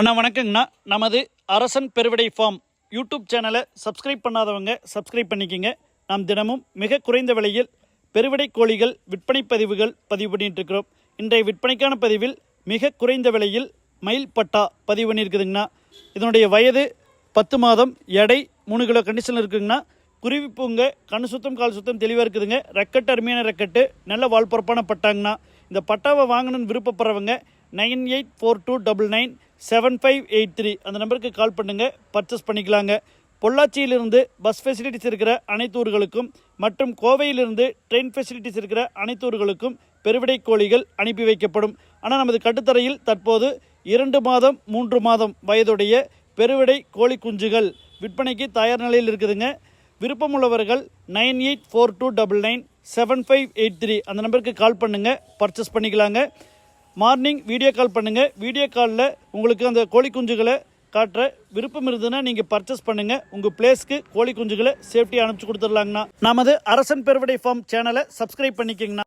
அண்ணா வணக்கங்கண்ணா. நமது அரசன் பெருவிடை form YouTube சேனலை சப்ஸ்கிரைப் பண்ணாதவங்க சப்ஸ்கிரைப் பண்ணிக்கோங்க. நாம் தினமும் மிக குறைந்த விலையில் பெருவிடை கோழிகள் விற்பனை பதிவுகள் பதிவு பண்ணிட்டு இருக்கிறோம். இன்றைய விற்பனைக்கான பதிவில் மிக குறைந்த விலையில் மயில் பட்டா பதிவு பண்ணியிருக்குதுங்கண்ணா. இதனுடைய வயது 10 மாதம், எடை 3 கிலோ கண்டிஷனில் இருக்குங்கண்ணா. குருவிப்பூங்க கண் சுத்தம் கால் சுத்தம் தெளிவாக இருக்குதுங்க. ரெக்கட்டு அருமையான ரெக்கட்டு, நல்ல வால்பரப்பான பட்டாங்கண்ணா. இந்த பட்டாவை வாங்கணும்னு விருப்பப்படுறவங்க 9842997583 அந்த நம்பருக்கு கால் பண்ணுங்கள், பர்ச்சேஸ் பண்ணிக்கலாங்க. பொள்ளாச்சியிலிருந்து பஸ் ஃபெசிலிட்டிஸ் இருக்கிற அனைத்து ஊர்களுக்கும் மற்றும் கோவையிலிருந்து ட்ரெயின் ஃபெசிலிட்டிஸ் இருக்கிற அனைத்து ஊர்களுக்கும் பெருவிடை கோழிகள் அனுப்பி வைக்கப்படும். ஆனால் நமது கட்டுத்தரையில் தற்போது 2 மாதம் 3 மாதம் வயதுடைய பெருவிடை கோழி குஞ்சுகள் விற்பனைக்கு தயார் நிலையில் இருக்குதுங்க. விருப்பமுள்ளவர்கள் 9842997583 அந்த நம்பருக்கு கால் பண்ணுங்கள், பர்ச்சேஸ் பண்ணிக்கலாங்க. மார்னிங் வீடியோ கால் பண்ணுங்கள். வீடியோ காலில் உங்களுக்கு அந்த கோழி குஞ்சுகளை காட்டுற விருப்பம் இருந்ததுன்னா நீங்கள் பர்ச்சேஸ் பண்ணுங்கள். உங்கள் பிளேஸ்க்கு கோழி குஞ்சுகளை சேஃப்டியாக அனுப்பிச்சி கொடுத்துடலாங்கண்ணா. நமது அரசன் பெருவிடை ஃபார்ம் சேனலை சப்ஸ்கிரைப் பண்ணிக்கங்கண்ணா.